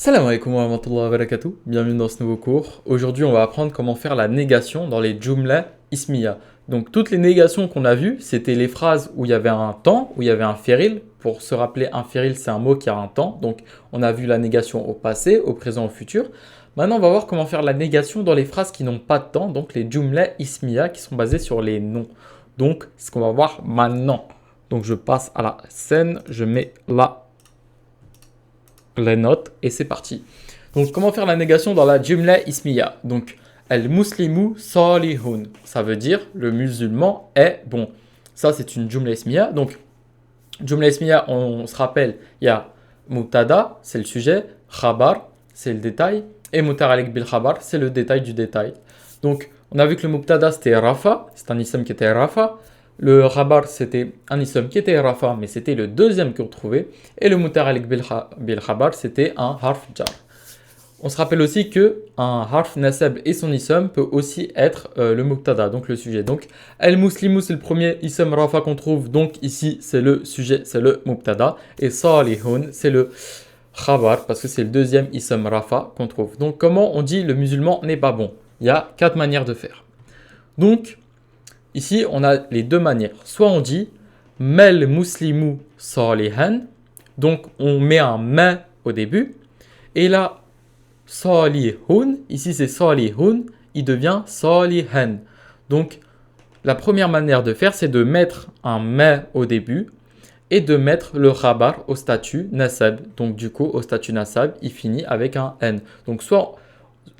Salam alaikum wa rahmatullahi wa barakatuh, bienvenue dans ce nouveau cours. Aujourd'hui on va apprendre comment faire la négation dans les jumla ismiya. Donc toutes les négations qu'on a vues, c'était les phrases où il y avait un temps, où il y avait un féril. Pour se rappeler, un féril c'est un mot qui a un temps. Donc on a vu la négation au passé, au présent, au futur. Maintenant on va voir comment faire la négation dans les phrases qui n'ont pas de temps, donc les jumla ismiya qui sont basées sur les noms. Donc c'est ce qu'on va voir maintenant. Donc je passe à la scène, je mets là les notes et c'est parti. Donc comment faire la négation dans la jumla ismiya? Donc al-muslimu salihun, ça veut dire le musulman est bon. Ça c'est une jumla ismiya. Donc jumla ismiya, on se rappelle, il y a mubtada, c'est le sujet, khabar, c'est le détail, et muta'alliq bil khabar, c'est le détail du détail. Donc on a vu que le mubtada c'était rafa, c'est un ism qui était rafa. Le khabar, c'était un ism qui était rafa, mais c'était le deuxième qu'on trouvait. Et le muta'alliq bil khabar, c'était un harf jar. On se rappelle aussi que un harf nasab et son ism peut aussi être le mubtada, donc le sujet. Donc al-muslimu, c'est le premier ism rafa qu'on trouve. Donc ici, c'est le sujet, c'est le mubtada. Et salihun, c'est le khabar, parce que c'est le deuxième ism rafa qu'on trouve. Donc comment on dit le musulman n'est pas bon? Il y a 4 manières de faire. Donc, ici, on a les deux manières. Soit on dit Mel muslimu salihan. Donc, on met un ma au début. Et là, salihun, ici c'est salihun, il devient salihan. Donc, la première manière de faire, c'est de mettre un ma au début et de mettre le khabar au statut nasab. Donc, du coup, au statut nasab, il finit avec un n. Donc, soit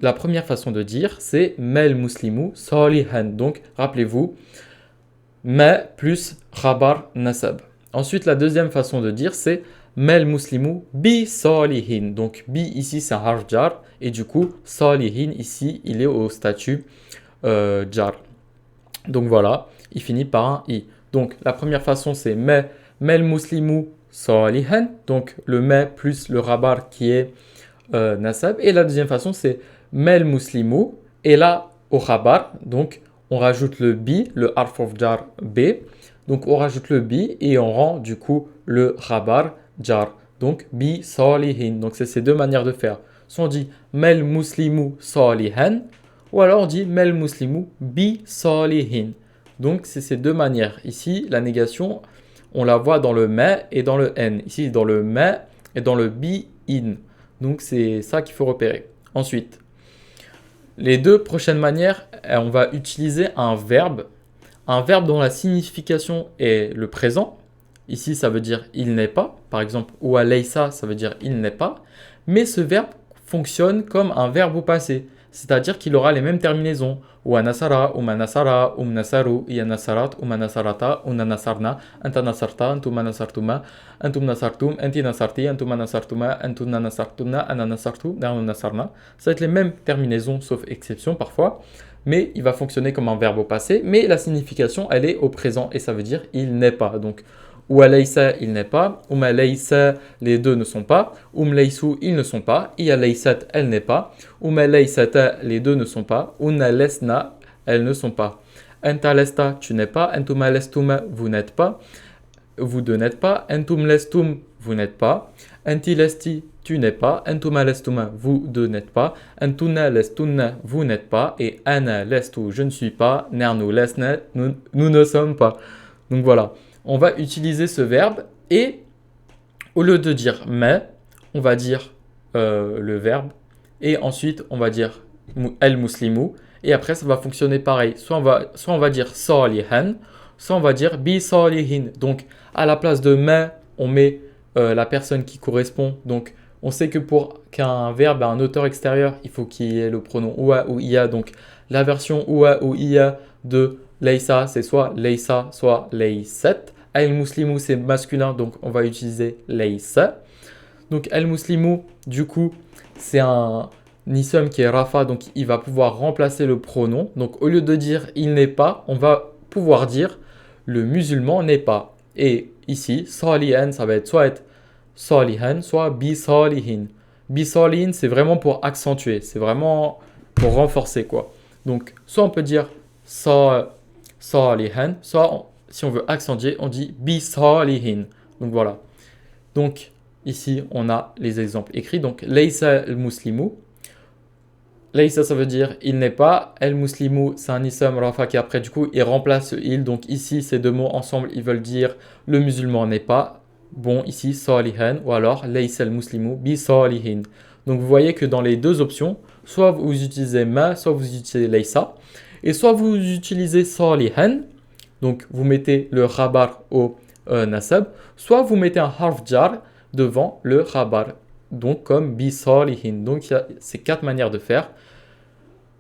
la première façon de dire, c'est Mel muslimu salihan. Donc, rappelez-vous, ma plus khabar nasab. Ensuite, la deuxième façon de dire, c'est Mel muslimu bi salihin. Donc, bi ici, c'est un harf jar. Et du coup, salihin ici, il est au statut jar. Donc voilà, il finit par un i. Donc, la première façon, c'est Mel muslimu salihan. Donc, le ma plus le khabar qui est nasab. Et la deuxième façon, c'est Mel muslimu. Et là, au khabar, donc, on rajoute le bi, le harf of jar b. Donc on rajoute le bi et on rend du coup le khabar jar. Donc bi salihin. Donc c'est ces deux manières de faire. Soit on dit mel muslimu salihan ou alors on dit mel muslimu bi salihin. Donc c'est ces deux manières. Ici la négation on la voit dans le ma et dans le n. Ici dans le ma et dans le bi in. Donc c'est ça qu'il faut repérer. Ensuite, les deux prochaines manières, on va utiliser un verbe dont la signification est le présent. Ici, ça veut dire il n'est pas. Par exemple, ou alaysa, ça veut dire il n'est pas. Mais ce verbe fonctionne comme un verbe au passé, c'est-à-dire qu'il aura les mêmes terminaisons. Ou anasara, ou manasara, ou nasaru, iya nasarat, ou manasarata, ou nanasarna, anta nasarta, antum manasartuma, antum nasartum, anti nasarti, antum manasartuma, antum nanasartumna, ana nasartu, nanu nasarna. Ça va être les mêmes terminaisons, sauf exception parfois. Mais il va fonctionner comme un verbe au passé, mais la signification, elle est au présent, et ça veut dire il n'est pas. Donc, ou alaysa, il n'est pas. Laysa, les deux ne sont pas. Laysu, ils ne sont pas. Iya laysat, elle n'est pas. Laysata, les deux ne sont pas. Una lesna, elles ne sont pas. Anta lesta, tu n'es pas. Entuma lestum, vous n'êtes pas. Vous deux n'êtes pas. Entum lestum, vous n'êtes pas. Anti lesti, tu n'es pas. Entuma lestum, vous deux n'êtes pas. Antuna lestunna, vous n'êtes pas. Et ana lestu, je ne suis pas. Nernu lesna, nous ne sommes pas. Donc voilà. On va utiliser ce verbe et au lieu de dire mais, on va dire le verbe et ensuite on va dire el muslimu et après ça va fonctionner pareil. Soit on va dire salihan, soit on va dire bi salihin. Donc à la place de mais, on met la personne qui correspond. Donc on sait que pour qu'un verbe ait un auteur extérieur, il faut qu'il y ait le pronom oua ou ia. Donc la version oua ou ia de laysa, c'est soit laysa, soit laysat. Al-Muslimu, c'est masculin, donc on va utiliser laysa. Donc Al-Muslimu, du coup, c'est un ism qui est rafa, donc il va pouvoir remplacer le pronom. Donc au lieu de dire il n'est pas, on va pouvoir dire le musulman n'est pas. Et ici, salihan, ça va être soit salihan, soit bi salihin. Bi salihin, c'est vraiment pour accentuer, c'est vraiment pour renforcer quoi. Donc soit on peut dire salihan, soit si on veut accentuer, on dit bi salihin. Donc voilà. Donc Ici, on a les exemples écrits. Donc, Laysa al-muslimu. Laysa, ça veut dire il n'est pas. El-muslimu, c'est un ism rafa qui après, du coup, il remplace le il. Donc, ici, ces deux mots ensemble, ils veulent dire le musulman n'est pas. Bon, ici, salihan. Ou alors, Laysa al-muslimu bi salihin. Donc, vous voyez que dans les deux options, soit vous utilisez ma, soit vous utilisez Laysa. Et soit vous utilisez salihan. Donc, vous mettez le khabar au nasab. Soit vous mettez un harf jar devant le khabar. Donc, comme bi salihin. Donc, il y a ces quatre manières de faire.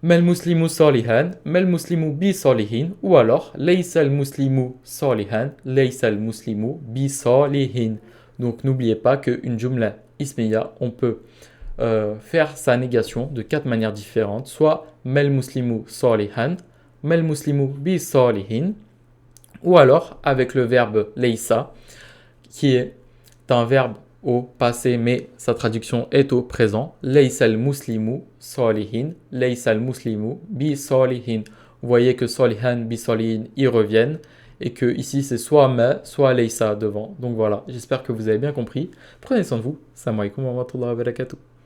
Mel muslimu salihan, mel muslimu bi salihin, ou alors laysa al muslimu salihan, laysa al muslimu bi salihin. Donc, n'oubliez pas qu'une jumla ismiya, on peut faire sa négation de quatre manières différentes. Soit mel muslimu salihan, mel muslimu bi salihin, ou alors avec le verbe laysa, qui est un verbe au passé, mais sa traduction est au présent. Laysa al-muslimu salihin, laysa al-muslimu bi salihin. Vous voyez que salihan, bi salihin, ils reviennent et que ici c'est soit ma, soit laysa devant. Donc voilà, j'espère que vous avez bien compris. Prenez soin de vous. Assalamu alaikum wa rahmatullahi wa barakatuh.